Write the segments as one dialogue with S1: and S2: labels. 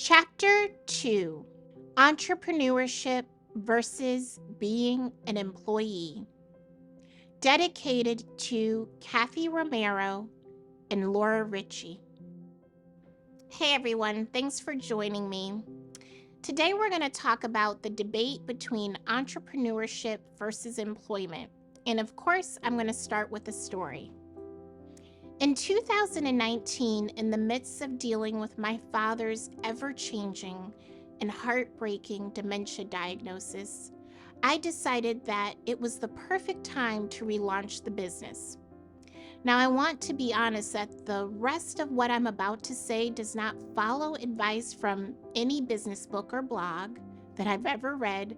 S1: Chapter 2: Entrepreneurship versus Being an Employee. Dedicated to Kathy Romero and Laura Ritchie. Hey everyone, thanks for joining me. Today we're going to talk about the debate between entrepreneurship versus employment. And of course, I'm going to start with a story. In 2019, in the midst of dealing with my father's ever-changing and heartbreaking dementia diagnosis, I decided that it was the perfect time to relaunch the business. Now, I want to be honest that the rest of what I'm about to say does not follow advice from any business book or blog that I've ever read,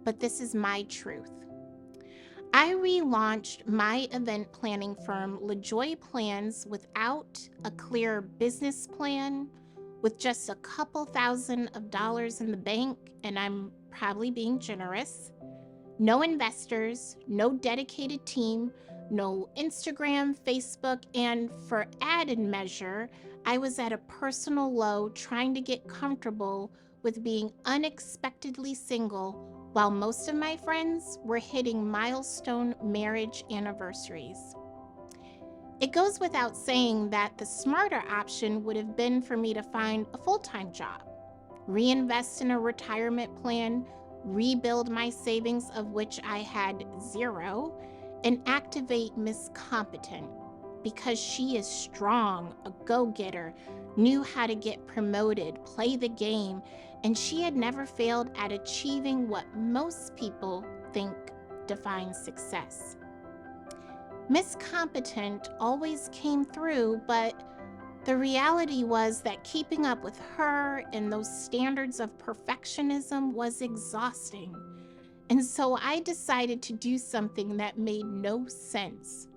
S1: but this is my truth. I relaunched my event planning firm, LaJoy Plans, without a clear business plan, with just a couple $1,000s in the bank, and I'm probably being generous. No investors, no dedicated team, no Instagram, Facebook, and for added measure, I was at a personal low trying to get comfortable with being unexpectedly single while most of my friends were hitting milestone marriage anniversaries. It goes without saying that the smarter option would have been for me to find a full-time job, reinvest in a retirement plan, rebuild my savings, of which I had zero, and activate Miss Competent because she is strong, a go-getter, knew how to get promoted, play the game, and she had never failed at achieving what most people think defines success. Miss Competent always came through, but the reality was that keeping up with her and those standards of perfectionism was exhausting. And so I decided to do something that made no sense.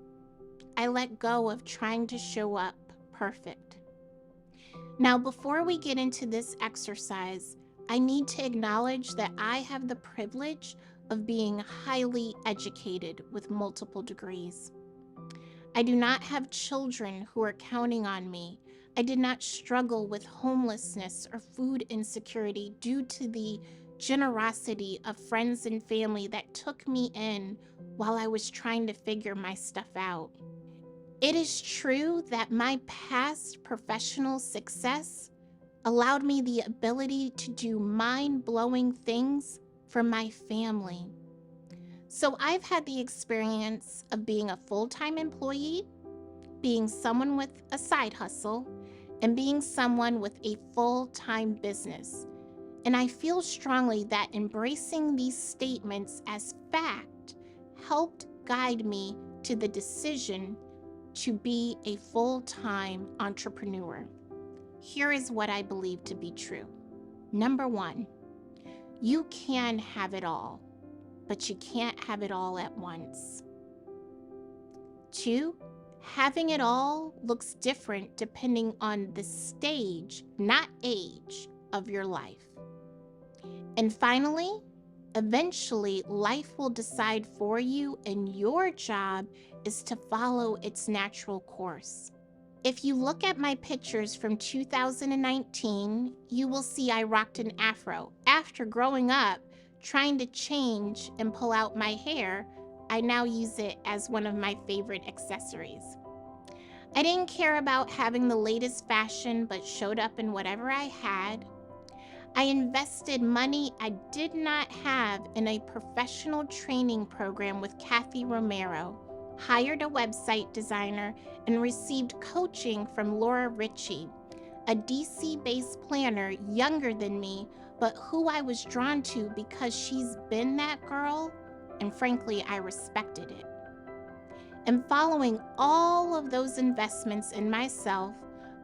S1: I let go of trying to show up perfect. Now, before we get into this exercise, I need to acknowledge that I have the privilege of being highly educated with multiple degrees. I do not have children who are counting on me. I did not struggle with homelessness or food insecurity due to the generosity of friends and family that took me in while I was trying to figure my stuff out. It is true that my past professional success allowed me the ability to do mind-blowing things for my family. So I've had the experience of being a full-time employee, being someone with a side hustle, and being someone with a full-time business. And I feel strongly that embracing these statements as fact helped guide me to the decision to be a full-time entrepreneur. Here is what I believe to be true. Number one, you can have it all, but you can't have it all at once. Two, having it all looks different depending on the stage, not age, of your life. And finally, eventually, life will decide for you, and your job is to follow its natural course. If you look at my pictures from 2019, you will see I rocked an afro. After growing up, trying to change and pull out my hair, I now use it as one of my favorite accessories. I didn't care about having the latest fashion, but showed up in whatever I had. I invested money I did not have in a professional training program with Kathy Romero, hired a website designer, and received coaching from Laura Ritchie, a DC-based planner younger than me, but who I was drawn to because she's been that girl, and frankly, I respected it. And following all of those investments in myself,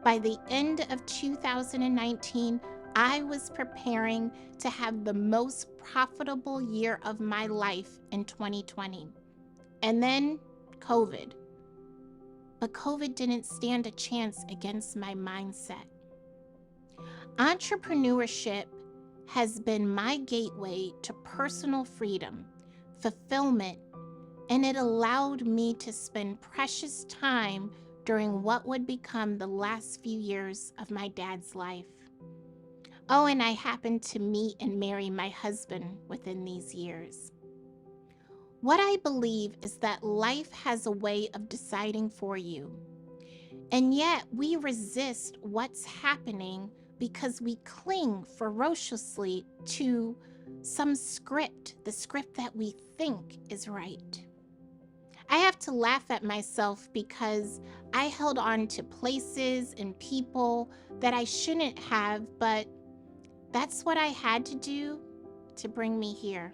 S1: by the end of 2019, I was preparing to have the most profitable year of my life in 2020. And then COVID. But COVID didn't stand a chance against my mindset. Entrepreneurship has been my gateway to personal freedom, fulfillment, and it allowed me to spend precious time during what would become the last few years of my dad's life. Oh, and I happened to meet and marry my husband within these years. What I believe is that life has a way of deciding for you. And yet we resist what's happening because we cling ferociously to some script, the script that we think is right. I have to laugh at myself because I held on to places and people that I shouldn't have, but that's what I had to do to bring me here.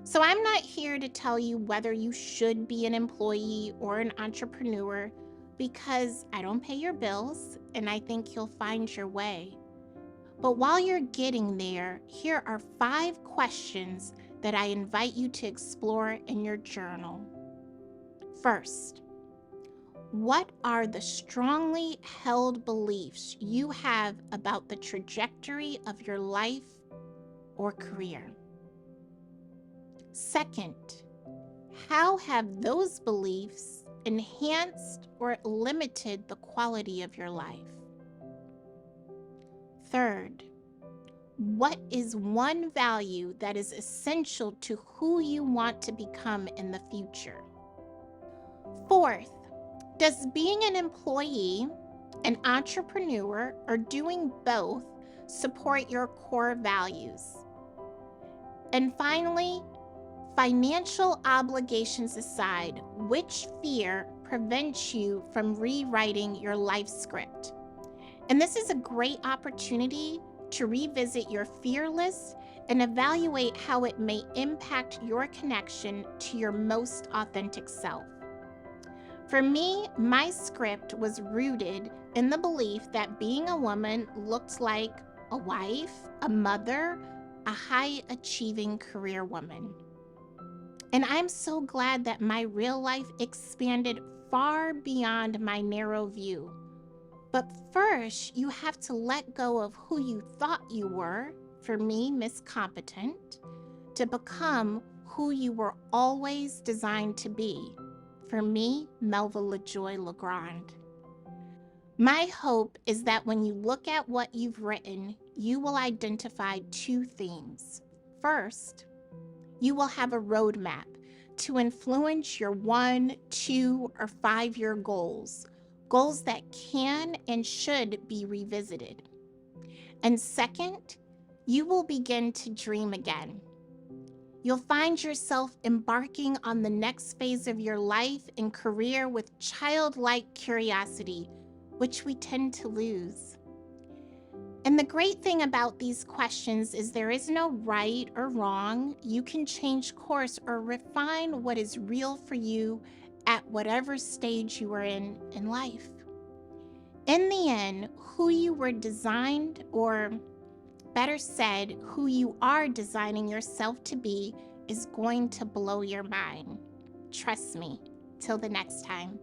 S1: So I'm not here to tell you whether you should be an employee or an entrepreneur because I don't pay your bills and I think you'll find your way. But while you're getting there, here are 5 questions that I invite you to explore in your journal. First, what are the strongly held beliefs you have about the trajectory of your life or career? Second, how have those beliefs enhanced or limited the quality of your life? Third, what is one value that is essential to who you want to become in the future? Fourth, does being an employee, an entrepreneur, or doing both support your core values? And finally, financial obligations aside, which fear prevents you from rewriting your life script? And this is a great opportunity to revisit your fear list and evaluate how it may impact your connection to your most authentic self. For me, my script was rooted in the belief that being a woman looked like a wife, a mother, a high-achieving career woman. And I'm so glad that my real life expanded far beyond my narrow view. But first, you have to let go of who you thought you were, for me, Miss Competent, to become who you were always designed to be, for me, Melva LaJoy Legrand. My hope is that when you look at what you've written, you will identify 2 themes. First, you will have a roadmap to influence your 1, 2, or 5-year goals, goals that can and should be revisited. And second, you will begin to dream again. You'll find yourself embarking on the next phase of your life and career with childlike curiosity, which we tend to lose. And the great thing about these questions is there is no right or wrong. You can change course or refine what is real for you at whatever stage you are in life. In the end, who you were designed, or better said, who you are designing yourself to be, is going to blow your mind. Trust me. Till the next time.